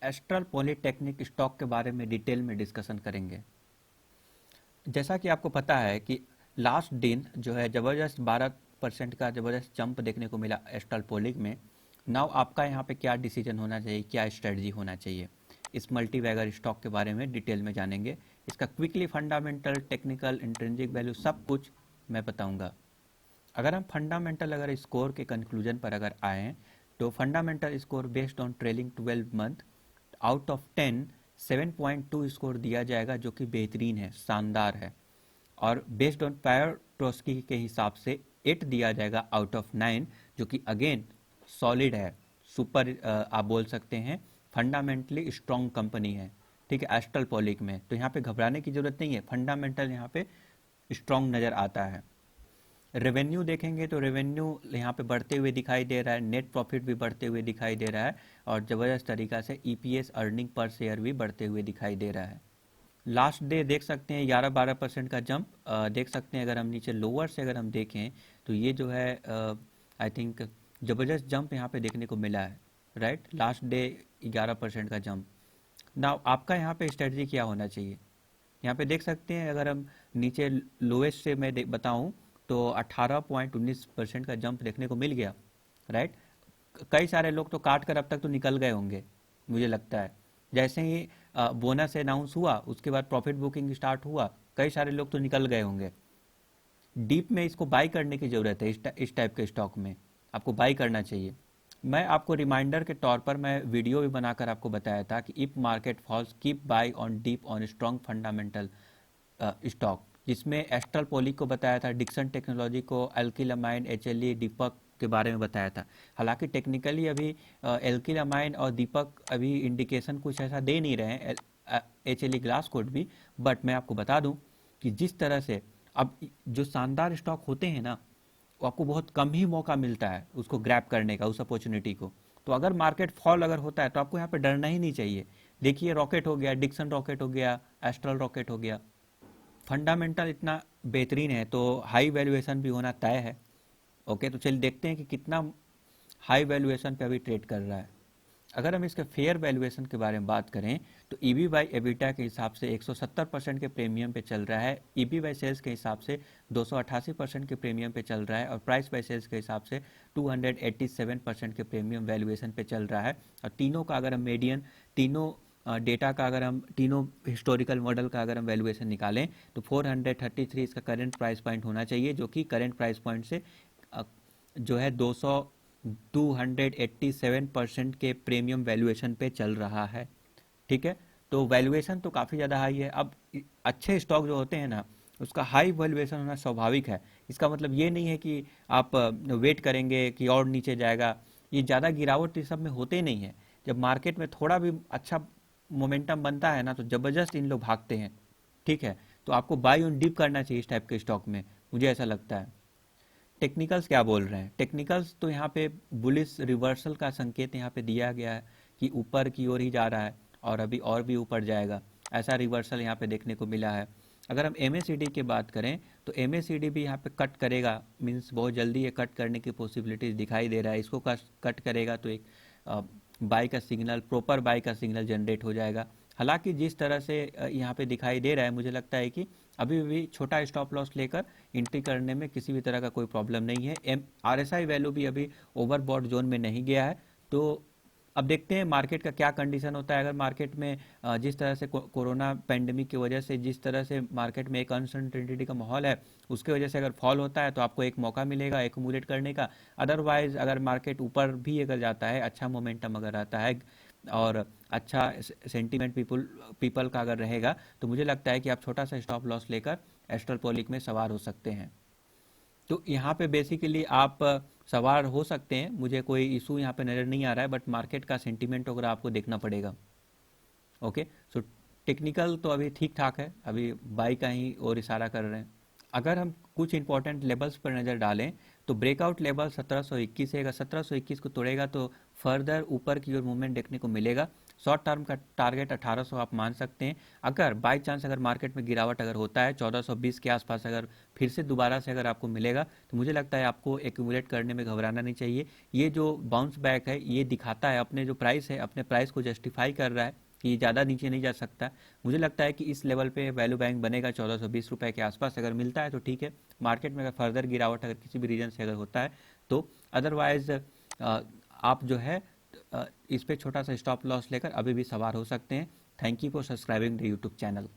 Astral polytechnic stock के बारे में डिटेल में डिस्कशन करेंगे। जैसा कि आपको पता है कि लास्ट दिन जो है ज़बरदस्त 12% का ज़बरदस्त जंप देखने को मिला एस्ट्रल पॉलिक में। नाउ आपका यहाँ पे क्या डिसीजन होना चाहिए, क्या स्ट्रेटजी होना चाहिए, इस मल्टीवैगर स्टॉक के बारे में डिटेल में जानेंगे। इसका quickly fundamental, technical, intrinsic value सब कुछ मैं बताऊंगा। अगर हम फंडामेंटल अगर स्कोर के कंक्लूजन पर अगर आए तो fundamental score based on trailing 12 month out of 10 7.2 score दिया जाएगा, जो कि बेहतरीन है, शानदार है। और बेस्ड ऑन पायर ट्रोस्की के हिसाब से 8 दिया जाएगा आउट ऑफ 9, जो कि अगेन सॉलिड है, सुपर आप बोल सकते हैं, फंडामेंटली स्ट्रॉन्ग कंपनी है। ठीक है, एस्ट्रल पॉलिक में तो यहाँ पे घबराने की जरूरत नहीं है, फंडामेंटल यहाँ पे स्ट्रॉन्ग नज़र आता है। रेवेन्यू देखेंगे तो रेवेन्यू यहाँ पे बढ़ते हुए दिखाई दे रहा है, नेट प्रॉफिट भी बढ़ते हुए दिखाई दे रहा है, और ज़बरदस्त तरीका से ईपीएस अर्निंग पर शेयर भी बढ़ते हुए दिखाई दे रहा है। लास्ट डे देख सकते हैं 11-12% का जंप देख सकते हैं। अगर हम नीचे लोअर से अगर हम देखें तो ये जो है आई थिंक ज़बरदस्त जंप यहाँ पे देखने को मिला है, राइट। लास्ट डे 11% का जंप। ना आपका यहाँ पे स्ट्रेटजी क्या होना चाहिए, यहाँ पे देख सकते हैं। अगर हम नीचे लोएस्ट से मैं बताऊं तो 18.19% का जंप देखने को मिल गया, राइट। कई सारे लोग तो काट कर अब तक तो निकल गए होंगे, मुझे लगता है। जैसे ही बोनस अनाउंस हुआ उसके बाद प्रॉफिट बुकिंग स्टार्ट हुआ, कई सारे लोग तो निकल गए होंगे। डीप में इसको बाई करने की ज़रूरत है, इस टाइप के स्टॉक में आपको बाई करना चाहिए। मैं आपको रिमाइंडर के तौर पर मैं वीडियो भी बनाकर आपको बताया था कि if market falls keep buy on dip on strong fundamental stock, जिसमें एस्ट्रल पॉली को बताया था, डिक्सन टेक्नोलॉजी को, अल्किलामाइन, एचएलई, दीपक के बारे में बताया था। हालांकि टेक्निकली अभी एल्किलामाइन और दीपक अभी इंडिकेशन कुछ ऐसा दे नहीं रहे हैं, एचएलई ग्लास कोड भी। बट मैं आपको बता दूं कि जिस तरह से अब जो शानदार स्टॉक होते हैं ना, वो आपको बहुत कम ही मौका मिलता है उसको ग्रैब करने का, उस अपॉर्चुनिटी को। तो अगर मार्केट फॉल अगर होता है तो आपको यहाँ पे डरना ही नहीं चाहिए। देखिए रॉकेट हो गया, डिक्सन रॉकेट हो गया, एस्ट्रल रॉकेट हो गया, फंडामेंटल इतना बेहतरीन है तो हाई वैल्यूएशन भी होना तय है। ओके, तो चलिए देखते हैं कि कितना हाई वैल्यूएशन पे अभी ट्रेड कर रहा है। अगर हम इसके फेयर वैल्यूएशन के बारे में बात करें तो ईबी बाई एबिटा के हिसाब से 170% के प्रीमियम पे चल रहा है, ईबी बाई सेल्स के हिसाब से 288% के प्रीमियम पे चल रहा है, और प्राइस बाई सेल्स के हिसाब से 287% के प्रीमियम वैल्यूएशन पे चल रहा है। और तीनों का अगर हम मीडियन, तीनों डेटा का अगर हम, तीनों हिस्टोरिकल मॉडल का अगर हम वैल्यूएशन निकालें तो 433 इसका करंट प्राइस पॉइंट होना चाहिए, जो कि करंट प्राइस पॉइंट से जो है 287% के प्रीमियम वैल्यूएशन पे चल रहा है। ठीक है, तो वैल्यूएशन तो काफ़ी ज़्यादा हाई है। अब अच्छे स्टॉक जो होते हैं ना, उसका हाई वैल्यूएशन होना स्वाभाविक है। इसका मतलब ये नहीं है कि आप वेट करेंगे कि और नीचे जाएगा। ये ज़्यादा गिरावट इस सब में होते नहीं है। जब मार्केट में थोड़ा भी अच्छा मोमेंटम बनता है ना, तो ज़बरदस्त इन लोग भागते हैं। ठीक है, तो आपको बाई ऑन डिप करना चाहिए इस टाइप के स्टॉक में, मुझे ऐसा लगता है। टेक्निकल्स क्या बोल रहे हैं, टेक्निकल्स तो यहाँ पे बुलिश रिवर्सल का संकेत यहाँ पे दिया गया है कि ऊपर की ओर ही जा रहा है और अभी और भी ऊपर जाएगा, ऐसा रिवर्सल यहाँ पे देखने को मिला है। अगर हम एमएसीडी की बात करें तो एमएसीडी भी यहाँ पे कट करेगा, मीन्स बहुत जल्दी ये कट करने की पॉसिबिलिटीज दिखाई दे रहा है। इसको कट करेगा तो एक बाई का सिग्नल, प्रॉपर बाई का सिग्नल जनरेट हो जाएगा। हालांकि जिस तरह से यहाँ पे दिखाई दे रहा है, मुझे लगता है कि अभी भी छोटा स्टॉप लॉस लेकर एंट्री करने में किसी भी तरह का कोई प्रॉब्लम नहीं है। एम आरएसआई वैल्यू भी अभी ओवरबॉट जोन में नहीं गया है। तो अब देखते हैं मार्केट का क्या कंडीशन होता है। अगर मार्केट में जिस तरह से कोरोना पेंडेमिक की वजह से जिस तरह से मार्केट में एक अनसर्टेनिटी का माहौल है, उसके वजह से अगर फॉल होता है तो आपको एक मौका मिलेगा एक्यूमुलेट करने का। अदरवाइज अगर मार्केट ऊपर भी अगर जाता है, अच्छा मोमेंटम अगर आता है और अच्छा सेंटीमेंट पीपल का अगर रहेगा, तो मुझे लगता है कि आप छोटा सा स्टॉप लॉस लेकर एस्ट्रल पॉलिक में सवार हो सकते हैं। तो यहाँ पे बेसिकली आप सवार हो सकते हैं, मुझे कोई इशू यहाँ पे नज़र नहीं आ रहा है, बट मार्केट का सेंटीमेंट वगैरह आपको देखना पड़ेगा। ओके, सो टेक्निकल तो अभी ठीक ठाक है, अभी बाई का ही और इशारा कर रहे हैं। अगर हम कुछ इंपॉर्टेंट लेवल्स पर नज़र डालें तो ब्रेकआउट लेवल 1721 है। अगर 1721 को तोड़ेगा तो फर्दर ऊपर की ओर मूवमेंट देखने को मिलेगा। शॉर्ट टर्म का टारगेट 1800 आप मान सकते हैं। अगर बाई चांस अगर मार्केट में गिरावट अगर होता है 1420 के आसपास अगर फिर से दोबारा से अगर आपको मिलेगा तो मुझे लगता है आपको एक्यूमुलेट करने में घबराना नहीं चाहिए। ये जो बाउंस बैक है ये दिखाता है अपने जो प्राइस है अपने प्राइस को जस्टिफाई कर रहा है कि ज़्यादा नीचे नहीं जा सकता। मुझे लगता है कि इस लेवल पे वैल्यू बैंक बनेगा 1420 रुपए के आसपास अगर मिलता है तो ठीक है। मार्केट में अगर फर्दर गिरावट अगर किसी भी रीजन से अगर होता है तो अदरवाइज आप जो है इस पे छोटा सा स्टॉप लॉस लेकर अभी भी सवार हो सकते हैं। Thank you for subscribing the YouTube channel.